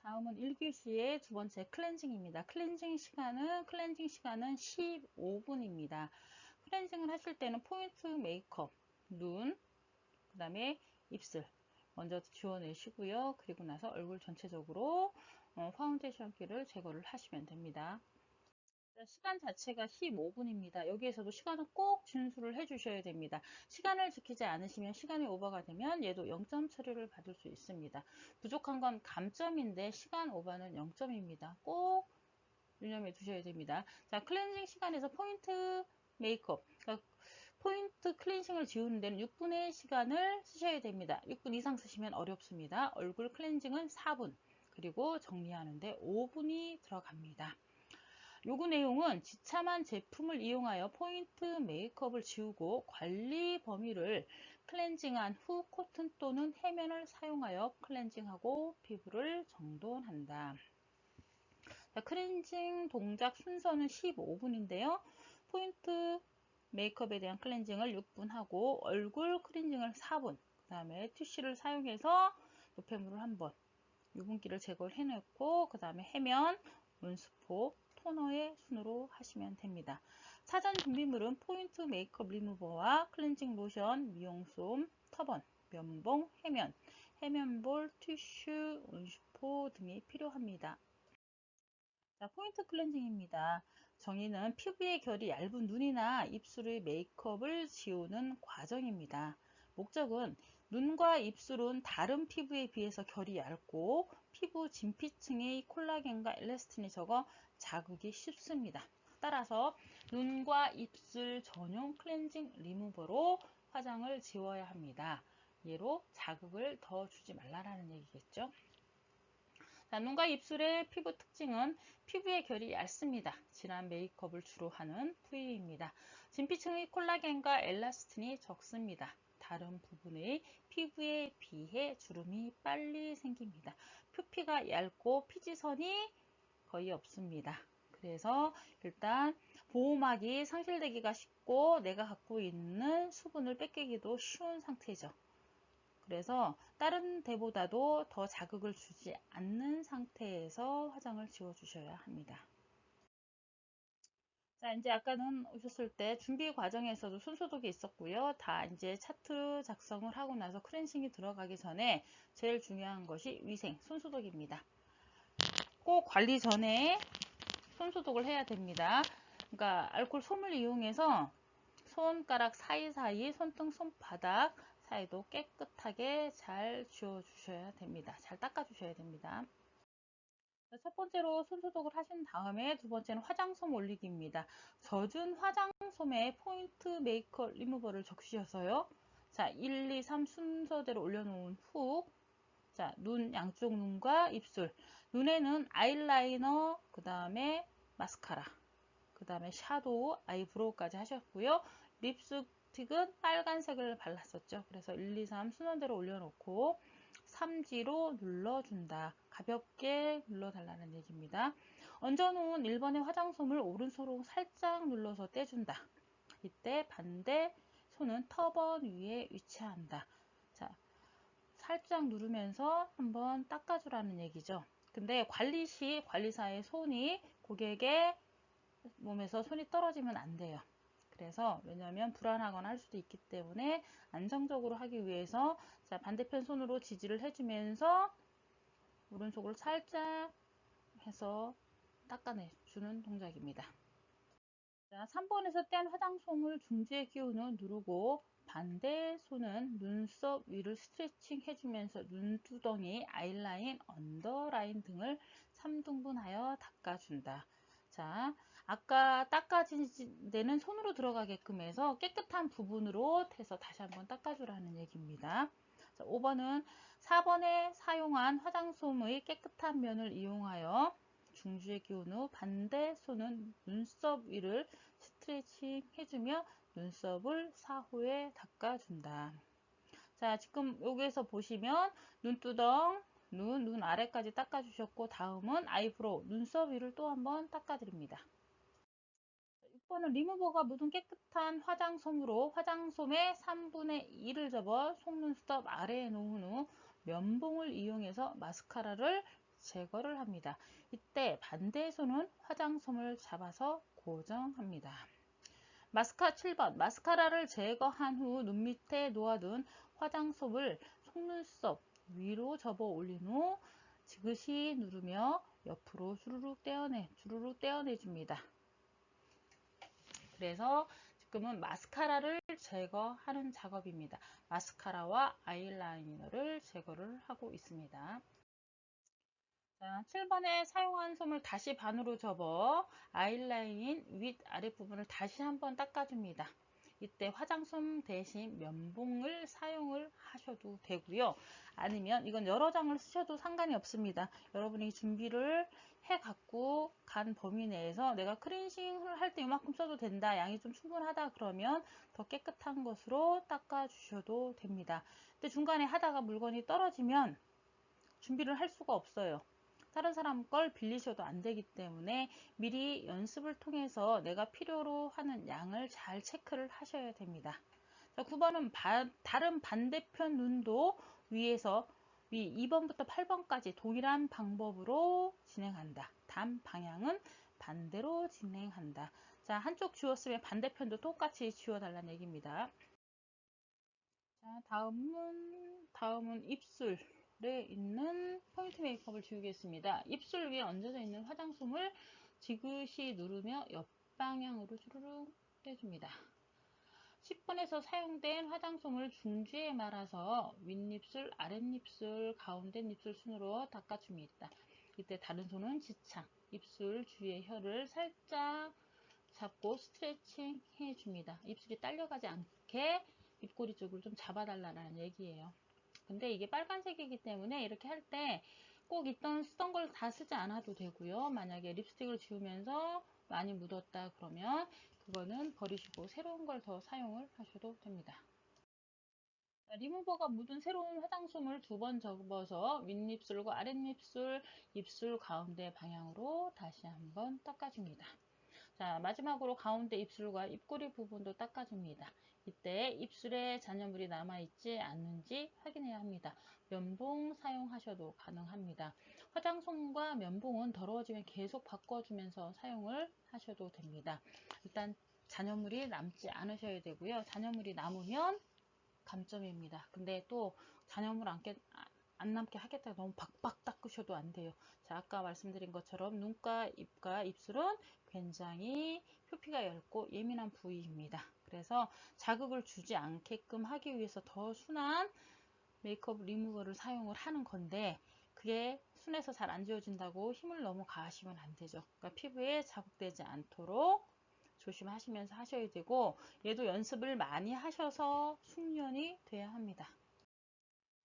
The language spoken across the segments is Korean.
다음은 1교시의 두 번째 클렌징입니다. 클렌징 시간은 15분입니다. 클렌징을 하실 때는 포인트 메이크업, 눈, 그 다음에 입술 먼저 지워내시고요. 그리고 나서 얼굴 전체적으로 파운데이션기를 제거를 하시면 됩니다. 시간 자체가 15분입니다. 여기에서도 시간은 꼭 준수를 해주셔야 됩니다. 시간을 지키지 않으시면 시간이 오버가 되면 얘도 0점 처리를 받을 수 있습니다. 부족한 건 감점인데 시간 오버는 0점입니다. 꼭 유념해 두셔야 됩니다. 자, 클렌징 시간에서 포인트 메이크업, 그러니까 포인트 클렌징을 지우는 데는 6분의 시간을 쓰셔야 됩니다. 6분 이상 쓰시면 어렵습니다. 얼굴 클렌징은 4분, 그리고 정리하는데 5분이 들어갑니다. 요구 내용은 지참한 제품을 이용하여 포인트 메이크업을 지우고 관리 범위를 클렌징한 후 코튼 또는 해면을 사용하여 클렌징하고 피부를 정돈한다. 자, 클렌징 동작 순서는 15분인데요. 포인트 메이크업에 대한 클렌징을 6분 하고 얼굴 클렌징을 4분, 그 다음에 티슈를 사용해서 노폐물을 한번 유분기를 제거를 해냈고, 그 다음에 해면, 문스포, 토너의 순으로 하시면 됩니다. 사전 준비물은 포인트 메이크업 리무버와 클렌징 로션, 미용솜, 터번, 면봉, 해면, 해면볼, 티슈, 온슈포 등이 필요합니다. 자, 포인트 클렌징입니다. 정의는 피부의 결이 얇은 눈이나 입술의 메이크업을 지우는 과정입니다. 목적은 눈과 입술은 다른 피부에 비해서 결이 얇고 피부 진피층의 콜라겐과 엘라스틴이 적어 자극이 쉽습니다. 따라서 눈과 입술 전용 클렌징 리무버로 화장을 지워야 합니다. 얘로 자극을 더 주지 말라는 얘기겠죠. 자, 눈과 입술의 피부 특징은 피부의 결이 얇습니다. 진한 메이크업을 주로 하는 부위입니다. 진피층의 콜라겐과 엘라스틴이 적습니다. 다른 부분의 피부에 비해 주름이 빨리 생깁니다. 표피가 얇고 피지선이 거의 없습니다. 그래서 일단 보호막이 상실되기가 쉽고 내가 갖고 있는 수분을 뺏기기도 쉬운 상태죠. 그래서 다른 데보다도 더 자극을 주지 않는 상태에서 화장을 지워 주셔야 합니다. 자, 이제 아까는 오셨을 때 준비 과정에서도 손소독이 있었고요. 다 이제 차트 작성을 하고 나서 클렌징이 들어가기 전에 제일 중요한 것이 위생, 손소독입니다. 꼭 관리 전에 손소독을 해야 됩니다. 그러니까 알코올 솜을 이용해서 손가락 사이사이, 손등, 손바닥 사이도 깨끗하게 잘 지워 주셔야 됩니다. 잘 닦아 주셔야 됩니다. 첫 번째로 손소독을 하신 다음에 두 번째는 화장솜 올리기입니다. 젖은 화장솜에 포인트 메이크업 리무버를 적시셔서요. 자, 1, 2, 3 순서대로 올려놓은 후, 자, 눈, 양쪽 눈과 입술. 눈에는 아이라이너, 그 다음에 마스카라, 그 다음에 샤도우, 아이브로우까지 하셨고요. 립스틱은 빨간색을 발랐었죠. 그래서 1, 2, 3 순서대로 올려놓고 3G로 눌러준다. 가볍게 눌러달라는 얘기입니다. 얹어놓은 1번의 화장솜을 오른손으로 살짝 눌러서 떼준다. 이때 반대 손은 터번 위에 위치한다. 자, 살짝 누르면서 한번 닦아주라는 얘기죠. 근데 관리 시 관리사의 손이 고객의 몸에서 손이 떨어지면 안 돼요. 그래서 왜냐하면 불안하거나 할 수도 있기 때문에 안정적으로 하기 위해서 자, 반대편 손으로 지지를 해주면서 오른손을 살짝 해서 닦아내주는 동작입니다. 자, 3번에서 뗀 화장솜을 중지에 끼운 후 누르고 반대 손은 눈썹 위를 스트레칭 해주면서 눈두덩이, 아이라인, 언더라인 등을 3등분하여 닦아준다. 자, 아까 닦아진 데는 손으로 들어가게끔 해서 깨끗한 부분으로 해서 다시 한번 닦아주라는 얘기입니다. 자, 5번은 4번에 사용한 화장솜의 깨끗한 면을 이용하여 중지에 끼운 후 반대 손은 눈썹 위를 스트레칭 해주며 눈썹을 사후에 닦아준다. 자, 지금 여기에서 보시면 눈두덩, 눈 아래까지 닦아주셨고 다음은 아이브로우, 눈썹 위를 또 한번 닦아드립니다. 6번은 리무버가 묻은 깨끗한 화장솜으로 화장솜의 3분의 2를 접어 속눈썹 아래에 놓은 후 면봉을 이용해서 마스카라를 제거를 합니다. 이때 반대의 손은 화장솜을 잡아서 고정합니다. 마스카라 7번. 마스카라를 제거한 후 눈 밑에 놓아둔 화장솜을 속눈썹 위로 접어 올린 후 지그시 누르며 옆으로 주르륵 떼어내줍니다. 그래서 지금은 마스카라를 제거하는 작업입니다. 마스카라와 아이라이너를 제거를 하고 있습니다. 자, 7번에 사용한 솜을 다시 반으로 접어 아이라인 윗 아랫부분을 다시 한번 닦아줍니다. 이때 화장솜 대신 면봉을 사용을 하셔도 되고요. 아니면 이건 여러 장을 쓰셔도 상관이 없습니다. 여러분이 준비를 해 갖고 간 범위 내에서 내가 클렌징을 할 때 이만큼 써도 된다, 양이 좀 충분하다 그러면 더 깨끗한 것으로 닦아 주셔도 됩니다. 근데 중간에 하다가 물건이 떨어지면 준비를 할 수가 없어요. 다른 사람 걸 빌리셔도 안 되기 때문에 미리 연습을 통해서 내가 필요로 하는 양을 잘 체크를 하셔야 됩니다. 자, 9번은 다른 반대편 눈도 위에서 2번부터 8번까지 동일한 방법으로 진행한다. 단 방향은 반대로 진행한다. 자, 한쪽 지웠으면 반대편도 똑같이 지워달라는 얘기입니다. 자, 다음은 입술에 있는 포인트 메이크업을 지우겠습니다. 입술 위에 얹어져 있는 화장솜을 지그시 누르며 옆방향으로 주르륵 떼줍니다. 10번에서 사용된 화장솜을 중지에 말아서 윗입술, 아랫입술, 가운데 입술 순으로 닦아줍니다. 이때 다른 손은 지창, 입술 주위의 혀를 살짝 잡고 스트레칭 해줍니다. 입술이 딸려가지 않게 입꼬리 쪽을 좀 잡아달라는 얘기예요. 근데 이게 빨간색이기 때문에 이렇게 할 때 꼭 쓰던 걸 다 쓰지 않아도 되고요. 만약에 립스틱을 지우면서 많이 묻었다 그러면 그거는 버리시고 새로운 걸 더 사용을 하셔도 됩니다. 리무버가 묻은 새로운 화장솜을 2번 접어서 윗입술과 아랫입술, 입술 가운데 방향으로 다시 한번 닦아줍니다. 자, 마지막으로 가운데 입술과 입꼬리 부분도 닦아줍니다. 이때 입술에 잔여물이 남아있지 않는지 확인해야 합니다. 면봉 사용하셔도 가능합니다. 화장솜과 면봉은 더러워지면 계속 바꿔주면서 사용을 하셔도 됩니다. 일단 잔여물이 남지 않으셔야 되고요. 잔여물이 남으면 감점입니다. 근데 또 잔여물 안 남게 하겠다고 너무 박박 닦으셔도 안 돼요. 자, 아까 말씀드린 것처럼 눈가, 입과 입술은 굉장히 표피가 얇고 예민한 부위입니다. 그래서 자극을 주지 않게끔 하기 위해서 더 순한 메이크업 리무버를 사용을 하는 건데 그게 순해서 잘 안 지워진다고 힘을 너무 가하시면 안 되죠. 그러니까 피부에 자극되지 않도록 조심하시면서 하셔야 되고 얘도 연습을 많이 하셔서 숙련이 돼야 합니다.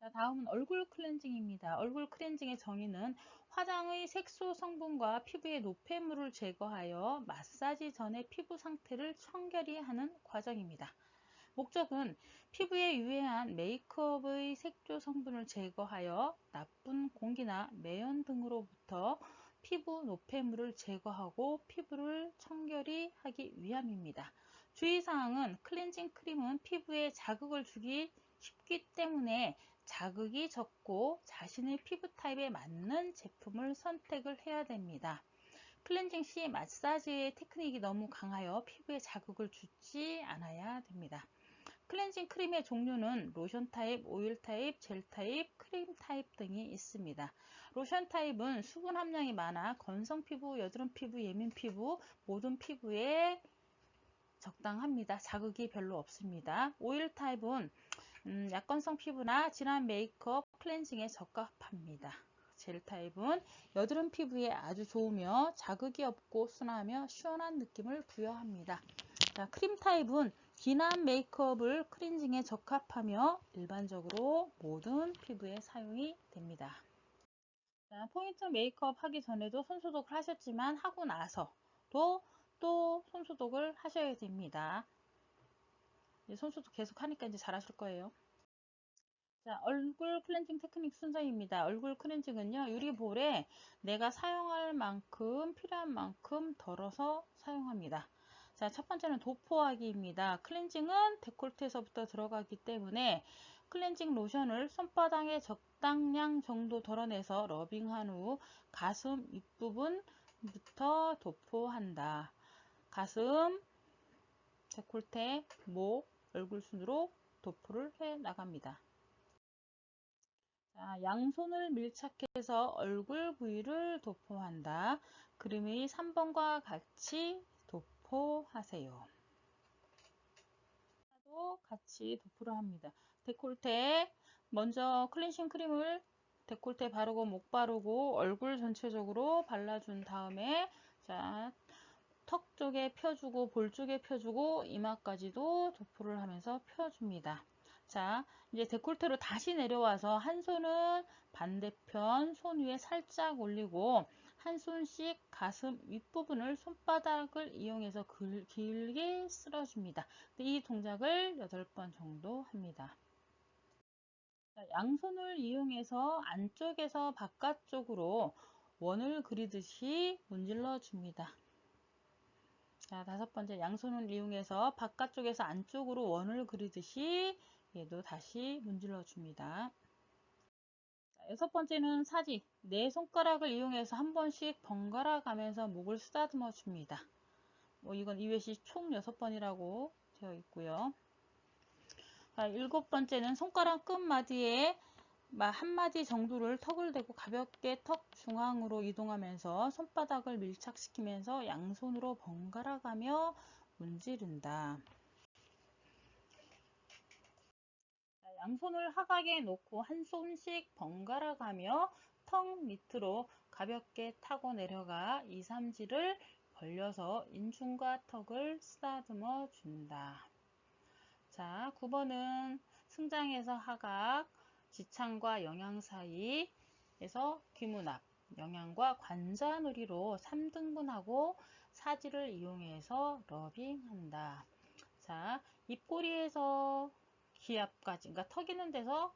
자, 다음은 얼굴 클렌징입니다. 얼굴 클렌징의 정의는 화장의 색소 성분과 피부의 노폐물을 제거하여 마사지 전의 피부 상태를 청결히 하는 과정입니다. 목적은 피부에 유해한 메이크업의 색조 성분을 제거하여 나쁜 공기나 매연 등으로부터 피부 노폐물을 제거하고 피부를 청결히 하기 위함입니다. 주의사항은 클렌징 크림은 피부에 자극을 주기 쉽기 때문에 자극이 적고 자신의 피부 타입에 맞는 제품을 선택을 해야 됩니다. 클렌징 시 마사지의 테크닉이 너무 강하여 피부에 자극을 주지 않아야 됩니다. 클렌징 크림의 종류는 로션 타입, 오일 타입, 젤 타입, 크림 타입 등이 있습니다. 로션 타입은 수분 함량이 많아 건성 피부, 여드름 피부, 예민 피부, 모든 피부에 적당합니다. 자극이 별로 없습니다. 오일 타입은 약건성 피부나 진한 메이크업 클렌징에 적합합니다. 젤 타입은 여드름 피부에 아주 좋으며 자극이 없고 순하며 시원한 느낌을 부여합니다. 자, 크림 타입은 진한 메이크업을 클렌징에 적합하며 일반적으로 모든 피부에 사용이 됩니다. 자, 포인트 메이크업 하기 전에도 손소독을 하셨지만 하고 나서도 또 손소독을 하셔야 됩니다. 손소독 계속 하니까 이제 잘하실 거예요. 자, 얼굴 클렌징 테크닉 순서입니다. 얼굴 클렌징은요, 유리볼에 내가 사용할 만큼, 필요한 만큼 덜어서 사용합니다. 자, 첫 번째는 도포하기입니다. 클렌징은 데콜테에서부터 들어가기 때문에 클렌징 로션을 손바닥에 적당량 정도 덜어내서 러빙한 후 가슴 윗부분부터 도포한다. 가슴, 데콜테, 목, 얼굴 순으로 도포를 해 나갑니다. 자, 양손을 밀착해서 얼굴 부위를 도포한다. 그림의 3번과 같이 도포하세요. 또 같이 도포를 합니다. 데콜테 먼저 클렌징 크림을 데콜테 바르고 목 바르고 얼굴 전체적으로 발라준 다음에 자, 턱 쪽에 펴주고 볼 쪽에 펴주고 이마까지도 도포를 하면서 펴줍니다. 자, 이제 데콜테로 다시 내려와서 한 손은 반대편 손 위에 살짝 올리고 한 손씩 가슴 윗부분을 손바닥을 이용해서 길게 쓸어줍니다. 이 동작을 8번 정도 합니다. 자, 양손을 이용해서 안쪽에서 바깥쪽으로 원을 그리듯이 문질러 줍니다. 자, 5번째 양손을 이용해서 바깥쪽에서 안쪽으로 원을 그리듯이 얘도 다시 문질러 줍니다. 자, 6번째는 사지. 네 손가락을 이용해서 한 번씩 번갈아 가면서 목을 쓰다듬어 줍니다. 이건 이외시 총 6번이라고 되어 있고요. 자, 7번째는 손가락 끝마디에 한 마디 정도를 턱을 대고 가볍게 턱 중앙으로 이동하면서 손바닥을 밀착시키면서 양손으로 번갈아 가며 문지른다. 양손을 하각에 놓고 한 손씩 번갈아 가며 턱 밑으로 가볍게 타고 내려가 2, 3지를 벌려서 인중과 턱을 쓰다듬어 준다. 자, 9번은 승장에서 하각, 지창과 영양 사이에서 귀문 앞, 영양과 관자놀이로 3등분하고 사지를 이용해서 러빙한다. 자, 입꼬리에서 귀 앞까지, 그러니까 턱 있는 데서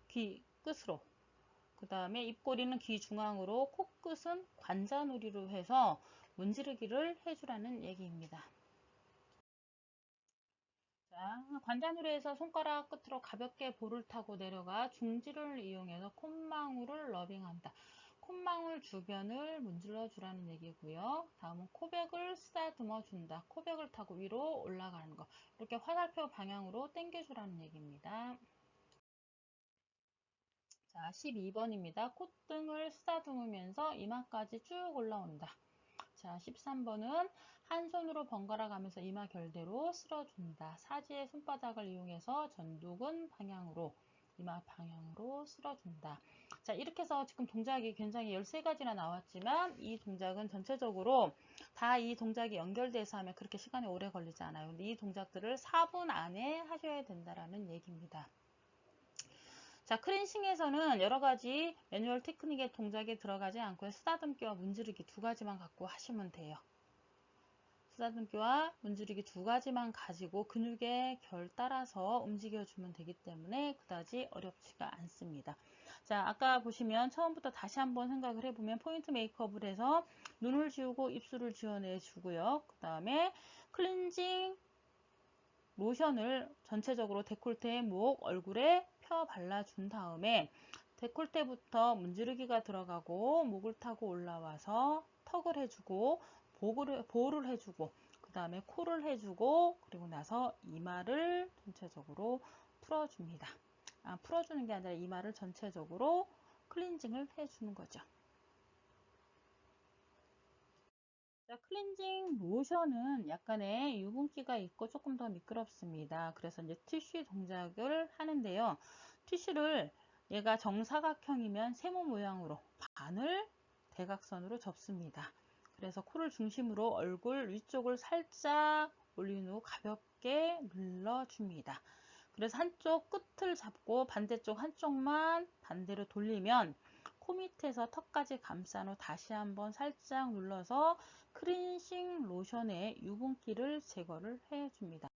귀 끝으로, 그 다음에 입꼬리는 귀 중앙으로, 코끝은 관자놀이로 해서 문지르기를 해주라는 얘기입니다. 자, 관자놀이에서 손가락 끝으로 가볍게 볼을 타고 내려가 중지를 이용해서 콧망울을 러빙한다. 콧망울 주변을 문질러 주라는 얘기고요. 다음은 코백을 쓰다듬어 준다. 코백을 타고 위로 올라가는 거. 이렇게 화살표 방향으로 당겨 주라는 얘기입니다. 자, 12번입니다. 콧등을 쓰다듬으면서 이마까지 쭉 올라온다. 자, 13번은 한 손으로 번갈아 가면서 이마 결대로 쓸어준다. 사지의 손바닥을 이용해서 전두근 방향으로, 이마 방향으로 쓸어준다. 자, 이렇게 해서 지금 동작이 굉장히 13가지나 나왔지만 이 동작은 전체적으로 다 이 동작이 연결돼서 하면 그렇게 시간이 오래 걸리지 않아요. 근데 이 동작들을 4분 안에 하셔야 된다라는 얘기입니다. 자, 클렌싱에서는 여러 가지 매뉴얼 테크닉의 동작이 들어가지 않고 쓰다듬기와 문지르기 2가지만 갖고 하시면 돼요. 쓰다듬기와 문지르기 2가지만 가지고 근육의 결 따라서 움직여주면 되기 때문에 그다지 어렵지가 않습니다. 자, 아까 보시면 처음부터 다시 한번 생각을 해보면 포인트 메이크업을 해서 눈을 지우고 입술을 지워내 주고요. 그 다음에 클렌징 로션을 전체적으로 데콜테, 목, 얼굴에 펴 발라준 다음에 데콜테부터 문지르기가 들어가고 목을 타고 올라와서 턱을 해주고 보호를 해주고 그 다음에 코를 해주고 그리고 나서 이마를 전체적으로 풀어줍니다. 풀어주는 게 아니라 이마를 전체적으로 클렌징을 해주는 거죠. 자, 클렌징 로션은 약간의 유분기가 있고 조금 더 미끄럽습니다. 그래서 이제 티슈 동작을 하는데요. 티슈를 얘가 정사각형이면 세모 모양으로 반을 대각선으로 접습니다. 그래서 코를 중심으로 얼굴 위쪽을 살짝 올린 후 가볍게 눌러줍니다. 그래서 한쪽 끝을 잡고 반대쪽 한쪽만 반대로 돌리면 코 밑에서 턱까지 감싼 후 다시 한번 살짝 눌러서 클렌징 로션의 유분기를 제거를 해줍니다.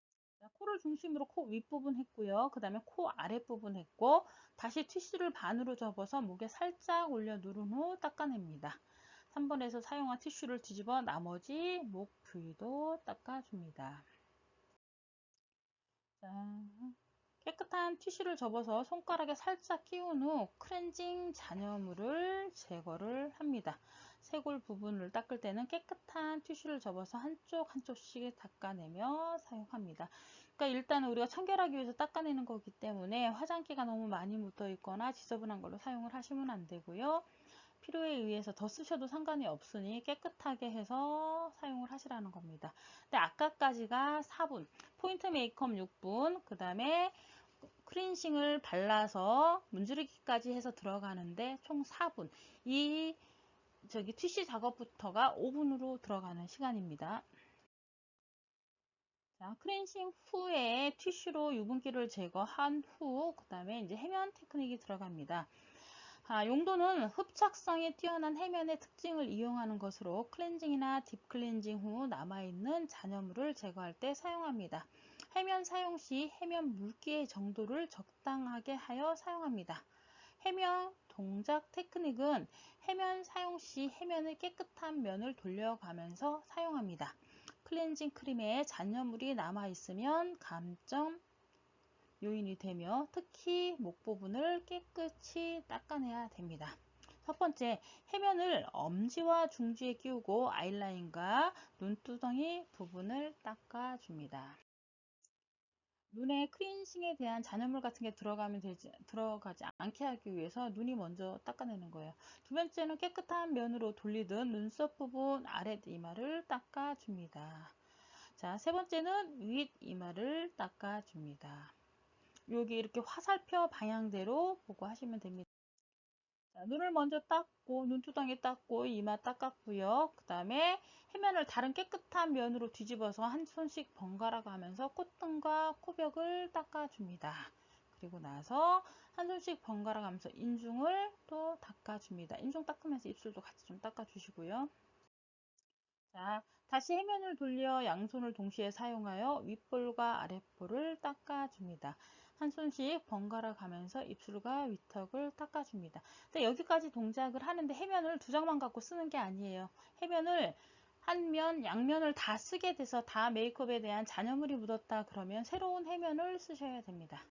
코를 중심으로 코 윗부분 했고요. 그 다음에 코 아랫부분 했고 다시 티슈를 반으로 접어서 목에 살짝 올려 누른 후 닦아냅니다. 3번에서 사용한 티슈를 뒤집어 나머지 목 부위도 닦아줍니다. 자, 깨끗한 티슈를 접어서 손가락에 살짝 끼운 후 클렌징 잔여물을 제거를 합니다. 쇄골 부분을 닦을 때는 깨끗한 티슈를 접어서 한쪽씩 닦아내며 사용합니다. 그러니까 일단 우리가 청결하기 위해서 닦아내는 거기 때문에 화장기가 너무 많이 묻어 있거나 지저분한 걸로 사용을 하시면 안 되고요. 필요에 의해서 더 쓰셔도 상관이 없으니 깨끗하게 해서 사용을 하시라는 겁니다. 근데 아까까지가 4분, 포인트 메이크업 6분, 그 다음에 클렌징을 발라서 문지르기까지 해서 들어가는데 총 4분. 이 티슈 작업부터가 5분으로 들어가는 시간입니다. 자, 클렌징 후에 티슈로 유분기를 제거한 후, 그 다음에 이제 해면 테크닉이 들어갑니다. 용도는 흡착성이 뛰어난 해면의 특징을 이용하는 것으로 클렌징이나 딥클렌징 후 남아있는 잔여물을 제거할 때 사용합니다. 해면 사용 시 해면 물기의 정도를 적당하게 하여 사용합니다. 해면 동작 테크닉은 해면 사용 시 해면의 깨끗한 면을 돌려가면서 사용합니다. 클렌징 크림에 잔여물이 남아있으면 감점 요인이 되며 특히 목 부분을 깨끗이 닦아내야 됩니다. 첫 번째, 해면을 엄지와 중지에 끼우고 아이라인과 눈두덩이 부분을 닦아줍니다. 눈에 클렌징에 대한 잔여물 같은 게 들어가지 않게 하기 위해서 눈이 먼저 닦아내는 거예요. 두 번째는 깨끗한 면으로 돌리듯 눈썹 부분 아랫 이마를 닦아줍니다. 자, 세 번째는 윗 이마를 닦아줍니다. 여기 이렇게 화살표 방향대로 보고 하시면 됩니다. 자, 눈을 먼저 닦고 눈두덩이 닦고 이마 닦았고요. 그 다음에 해면을 다른 깨끗한 면으로 뒤집어서 한 손씩 번갈아 가면서 콧등과 코벽을 닦아줍니다. 그리고 나서 한 손씩 번갈아 가면서 인중을 또 닦아줍니다. 인중 닦으면서 입술도 같이 좀 닦아주시고요. 자, 다시 해면을 돌려 양손을 동시에 사용하여 윗볼과 아랫볼을 닦아줍니다. 한 손씩 번갈아 가면서 입술과 위턱을 닦아줍니다. 근데 여기까지 동작을 하는데 해면을 두 장만 갖고 쓰는 게 아니에요. 해면을 한 면, 양면을 다 쓰게 돼서 다 메이크업에 대한 잔여물이 묻었다 그러면 새로운 해면을 쓰셔야 됩니다.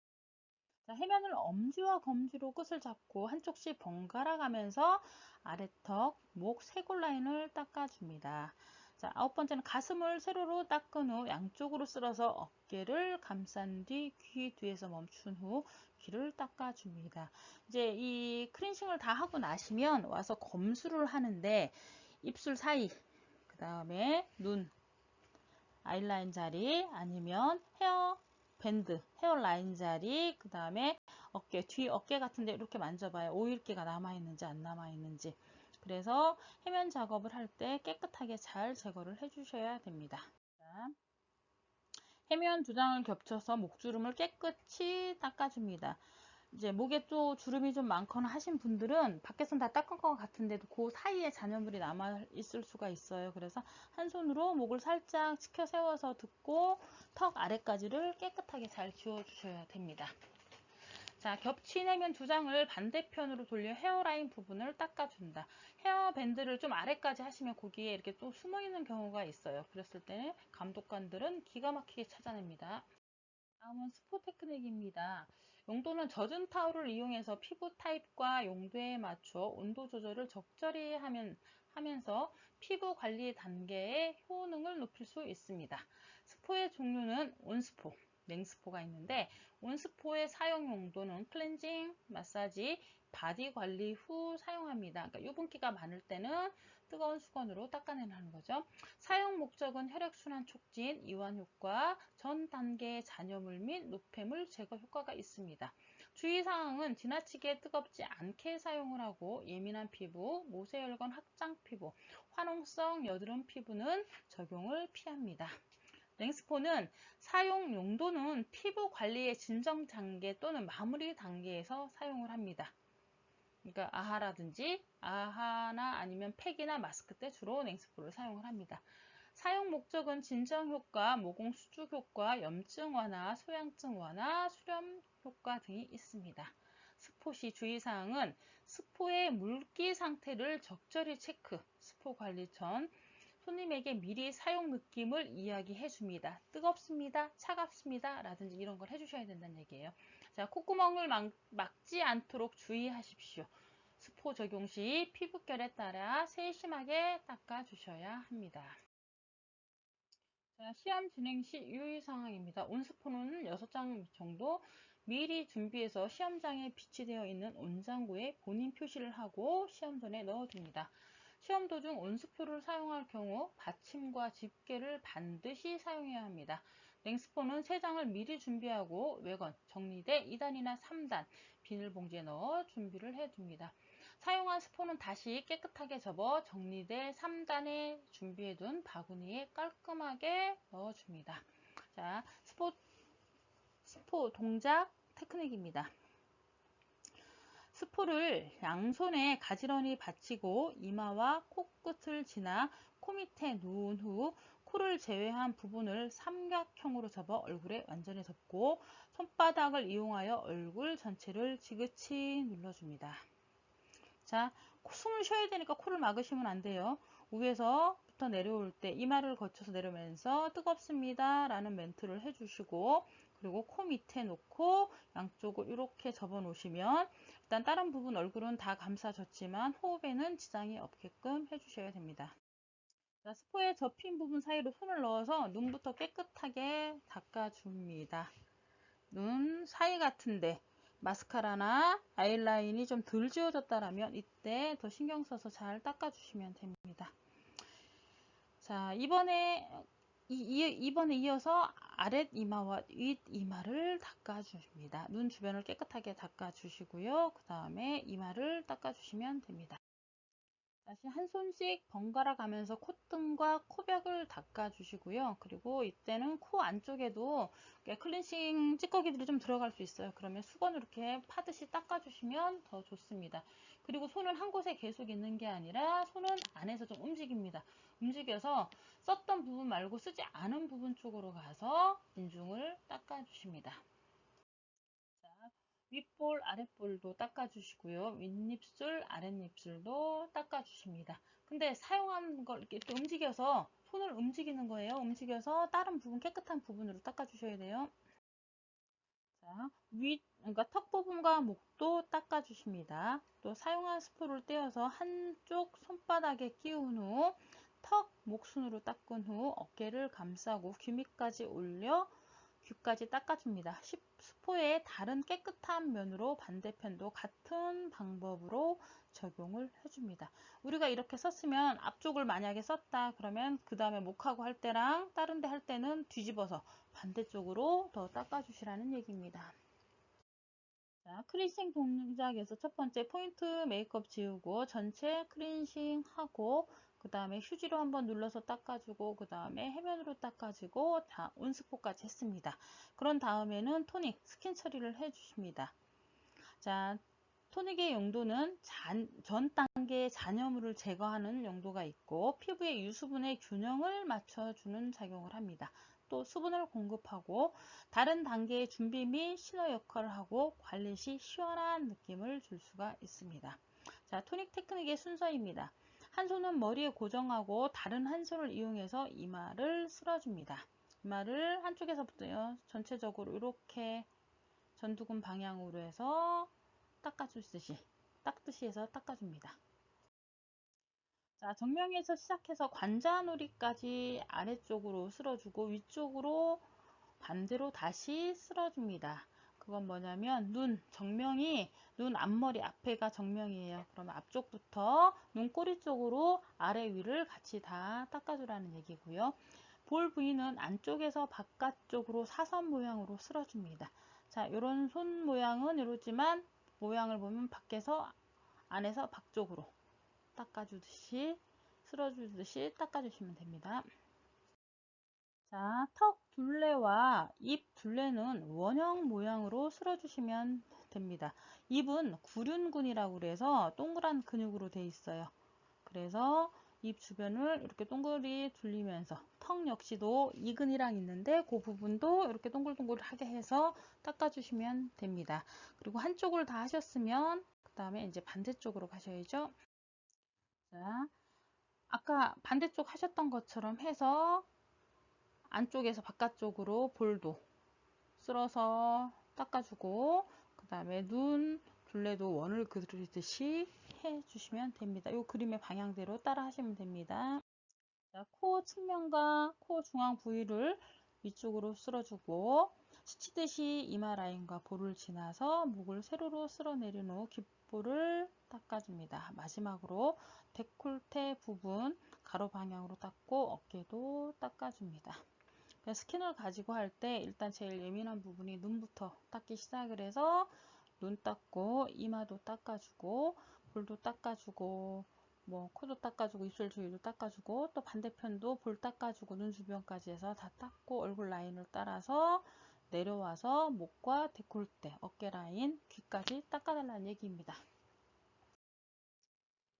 자, 해면을 엄지와 검지로 끝을 잡고 한쪽씩 번갈아 가면서 아래턱, 목, 쇄골 라인을 닦아줍니다. 자, 아홉 번째는 가슴을 세로로 닦은 후 양쪽으로 쓸어서 어깨를 감싼 뒤 귀 뒤에서 멈춘 후 귀를 닦아줍니다. 이제 이 클렌징을 다 하고 나시면 와서 검수를 하는데 입술 사이, 그 다음에 눈, 아이라인 자리 아니면 헤어 밴드, 헤어라인 자리, 그 다음에 어깨, 뒤 어깨 같은데 이렇게 만져봐요. 오일기가 남아있는지 안 남아있는지. 그래서 해면 작업을 할 때 깨끗하게 잘 제거를 해주셔야 됩니다. 자, 해면 두 장을 겹쳐서 목주름을 깨끗이 닦아줍니다. 이제 목에 또 주름이 좀 많거나 하신 분들은 밖에선 다 닦은 것 같은데도 그 사이에 잔여물이 남아 있을 수가 있어요. 그래서 한 손으로 목을 살짝 치켜 세워서 듣고 턱 아래까지를 깨끗하게 잘 지워 주셔야 됩니다. 자, 겹친 해면 두 장을 반대편으로 돌려 헤어라인 부분을 닦아준다. 헤어밴드를 좀 아래까지 하시면 거기에 이렇게 또 숨어있는 경우가 있어요. 그랬을 때 감독관들은 기가 막히게 찾아냅니다. 다음은 스포 테크닉입니다. 용도는 젖은 타올을 이용해서 피부 타입과 용도에 맞춰 온도 조절을 적절히 하면서 피부 관리 단계의 효능을 높일 수 있습니다. 스포의 종류는 온스포, 냉스포가 있는데 온스포의 사용 용도는 클렌징, 마사지, 바디 관리 후 사용합니다. 그러니까 유분기가 많을 때는 뜨거운 수건으로 닦아내는 거죠. 사용 목적은 혈액순환 촉진, 이완 효과, 전 단계의 잔여물 및 노폐물 제거 효과가 있습니다. 주의사항은 지나치게 뜨겁지 않게 사용을 하고 예민한 피부, 모세혈관 확장 피부, 화농성 여드름 피부는 적용을 피합니다. 냉스포는 사용 용도는 피부 관리의 진정 단계 또는 마무리 단계에서 사용을 합니다. 그러니까 아하라든지 아하나 아니면 팩이나 마스크 때 주로 냉스포를 사용을 합니다. 사용 목적은 진정 효과, 모공 수축 효과, 염증 완화, 소양증 완화, 수렴 효과 등이 있습니다. 스포 시 주의사항은 스포의 물기 상태를 적절히 체크, 스포 관리 전 손님에게 미리 사용 느낌을 이야기해 줍니다. 뜨겁습니다, 차갑습니다 라든지 이런 걸 해주셔야 된다는 얘기예요. 자, 콧구멍을 막지 않도록 주의하십시오. 스포 적용 시 피부결에 따라 세심하게 닦아주셔야 합니다. 자, 시험 진행 시 유의사항입니다. 온스폰은 6장 정도 미리 준비해서 시험장에 비치되어 있는 온장구에 본인 표시를 하고 시험전에 넣어줍니다. 시험 도중 온스폰을 사용할 경우 받침과 집게를 반드시 사용해야 합니다. 냉스폰은 3장을 미리 준비하고 외건, 정리대 2단이나 3단 비닐봉지에 넣어 준비를 해둡니다. 사용한 스폰은 다시 깨끗하게 접어 정리대 3단에 준비해둔 바구니에 깔끔하게 넣어줍니다. 자, 스포 동작 테크닉입니다. 스포를 양손에 가지런히 받치고 이마와 코끝을 지나 코 밑에 누운 후 코를 제외한 부분을 삼각형으로 접어 얼굴에 완전히 덮고 손바닥을 이용하여 얼굴 전체를 지그치 눌러줍니다. 자, 숨을 쉬어야 되니까 코를 막으시면 안 돼요. 위에서부터 내려올 때 이마를 거쳐서 내려오면서 뜨겁습니다 라는 멘트를 해주시고, 그리고 코 밑에 놓고 양쪽을 이렇게 접어 놓으시면 일단 다른 부분 얼굴은 다 감싸졌지만 호흡에는 지장이 없게끔 해주셔야 됩니다. 자, 스포에 접힌 부분 사이로 손을 넣어서 눈부터 깨끗하게 닦아줍니다. 눈 사이 같은데 마스카라나 아이라인이 좀 덜 지워졌다라면 이때 더 신경 써서 잘 닦아주시면 됩니다. 자, 이번에 이어서 아랫 이마와 윗 이마를 닦아줍니다. 눈 주변을 깨끗하게 닦아주시고요. 그 다음에 이마를 닦아주시면 됩니다. 다시 한 손씩 번갈아 가면서 콧등과 코벽을 닦아주시고요. 그리고 이때는 코 안쪽에도 클렌싱 찌꺼기들이 좀 들어갈 수 있어요. 그러면 수건으로 이렇게 파듯이 닦아주시면 더 좋습니다. 그리고 손은 한 곳에 계속 있는 게 아니라 손은 안에서 좀 움직입니다. 움직여서 썼던 부분 말고 쓰지 않은 부분 쪽으로 가서 인중을 닦아주십니다. 윗볼, 아랫볼도 닦아주시고요. 윗입술, 아랫입술도 닦아주십니다. 근데 사용한 걸 이렇게 또 움직여서 손을 움직이는 거예요. 움직여서 다른 부분, 깨끗한 부분으로 닦아주셔야 돼요. 자, 그러니까 턱 부분과 목도 닦아주십니다. 또 사용한 스프를 떼어서 한쪽 손바닥에 끼운 후 턱, 목순으로 닦은 후 어깨를 감싸고 귀 밑까지 올려 귀까지 닦아줍니다. 스포의 다른 깨끗한 면으로 반대편도 같은 방법으로 적용을 해줍니다. 우리가 이렇게 썼으면 앞쪽을 만약에 썼다 그러면 그 다음에 목하고 할 때랑 다른 데 할 때는 뒤집어서 반대쪽으로 더 닦아주시라는 얘기입니다. 자, 클렌싱 동작에서 첫 번째 포인트 메이크업 지우고 전체 클렌싱 하고 그 다음에 휴지로 한번 눌러서 닦아주고 그 다음에 해면으로 닦아주고 다 온스포까지 했습니다. 그런 다음에는 토닉, 스킨 처리를 해주십니다. 자, 토닉의 용도는 전 단계의 잔여물을 제거하는 용도가 있고 피부의 유수분의 균형을 맞춰주는 작용을 합니다. 또 수분을 공급하고 다른 단계의 준비 및 신호 역할을 하고 관리 시 시원한 느낌을 줄 수가 있습니다. 자, 토닉 테크닉의 순서입니다. 한 손은 머리에 고정하고 다른 한 손을 이용해서 이마를 쓸어줍니다. 이마를 한쪽에서부터요 전체적으로 이렇게 전두근 방향으로 해서 닦듯이 해서 닦아줍니다. 자, 정면에서 시작해서 관자놀이까지 아래쪽으로 쓸어주고 위쪽으로 반대로 다시 쓸어줍니다. 그건 뭐냐면 눈 앞머리 앞에가 정면이에요. 그러면 앞쪽부터 눈꼬리 쪽으로 아래 위를 같이 다 닦아주라는 얘기고요. 볼 부위는 안쪽에서 바깥쪽으로 사선 모양으로 쓸어줍니다. 자, 이런 손 모양은 이렇지만 모양을 보면 밖에서 안에서 밖쪽으로 닦아주듯이 쓸어주듯이 닦아주시면 됩니다. 자, 턱 둘레와 입 둘레는 원형 모양으로 쓸어주시면 됩니다. 입은 구륜근이라고 그래서 동그란 근육으로 되어 있어요. 그래서 입 주변을 이렇게 동그리 둘리면서 턱 역시도 이근이랑 있는데 그 부분도 이렇게 동글동글하게 해서 닦아주시면 됩니다. 그리고 한쪽을 다 하셨으면 그 다음에 이제 반대쪽으로 가셔야죠. 자, 아까 반대쪽 하셨던 것처럼 해서 안쪽에서 바깥쪽으로 볼도 쓸어서 닦아주고, 그 다음에 눈 둘레도 원을 그리듯이 해주시면 됩니다. 이 그림의 방향대로 따라 하시면 됩니다. 자, 코 측면과 코 중앙 부위를 위쪽으로 쓸어주고, 스치듯이 이마 라인과 볼을 지나서 목을 세로로 쓸어 내린 후 귓볼을 닦아줍니다. 마지막으로 데콜테 부분 가로 방향으로 닦고 어깨도 닦아줍니다. 스킨을 가지고 할 때 일단 제일 예민한 부분이 눈부터 닦기 시작을 해서 눈 닦고 이마도 닦아주고 볼도 닦아주고 뭐 코도 닦아주고 입술 주위도 닦아주고 또 반대편도 볼 닦아주고 눈 주변까지 해서 다 닦고 얼굴 라인을 따라서 내려와서 목과 데콜테, 어깨 라인, 귀까지 닦아달라는 얘기입니다.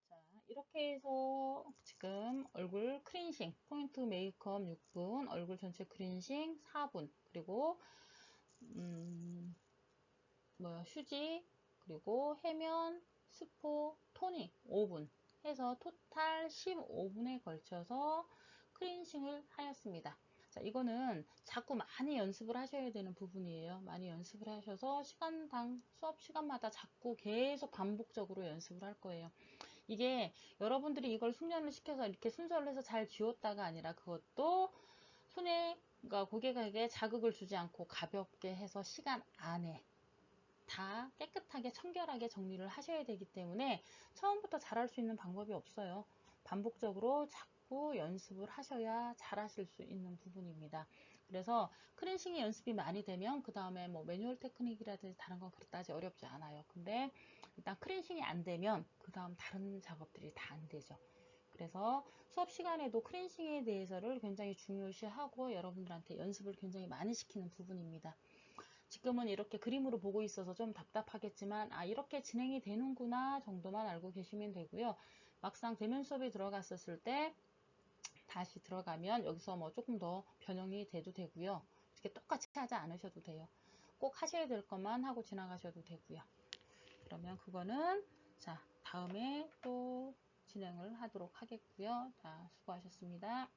자, 이렇게 해서 지금 얼굴 크린싱, 포인트 메이크업 6분, 얼굴 전체 크린싱 4분, 그리고 휴지, 그리고 해면, 스포, 토닝 5분 해서 토탈 15분에 걸쳐서 클렌싱을 하였습니다. 자, 이거는 자꾸 많이 연습을 하셔야 되는 부분이에요. 많이 연습을 하셔서 시간당 수업 시간마다 자꾸 계속 반복적으로 연습을 할 거예요. 이게 여러분들이 이걸 숙련을 시켜서 이렇게 순서를 해서 잘 지웠다가 아니라 그것도 손에, 그러니까 고객에게 자극을 주지 않고 가볍게 해서 시간 안에 다 깨끗하게 청결하게 정리를 하셔야 되기 때문에 처음부터 잘할 수 있는 방법이 없어요. 반복적으로 자꾸 연습을 하셔야 잘하실 수 있는 부분입니다. 그래서 클렌싱이 연습이 많이 되면 그 다음에 뭐 매뉴얼 테크닉이라든지 다른 건 그렇다지 어렵지 않아요. 근데 일단 클렌싱이 안 되면 그 다음 다른 작업들이 다 안 되죠. 그래서 수업 시간에도 클렌싱에 대해서를 굉장히 중요시하고 여러분들한테 연습을 굉장히 많이 시키는 부분입니다. 지금은 이렇게 그림으로 보고 있어서 좀 답답하겠지만 이렇게 진행이 되는구나 정도만 알고 계시면 되고요. 막상 대면 수업에 들어갔었을 때 다시 들어가면 여기서 뭐 조금 더 변형이 돼도 되고요. 이렇게 똑같이 하지 않으셔도 돼요. 꼭 하셔야 될 것만 하고 지나가셔도 되고요. 그러면 그거는 자, 다음에 또 진행을 하도록 하겠고요. 자, 수고하셨습니다.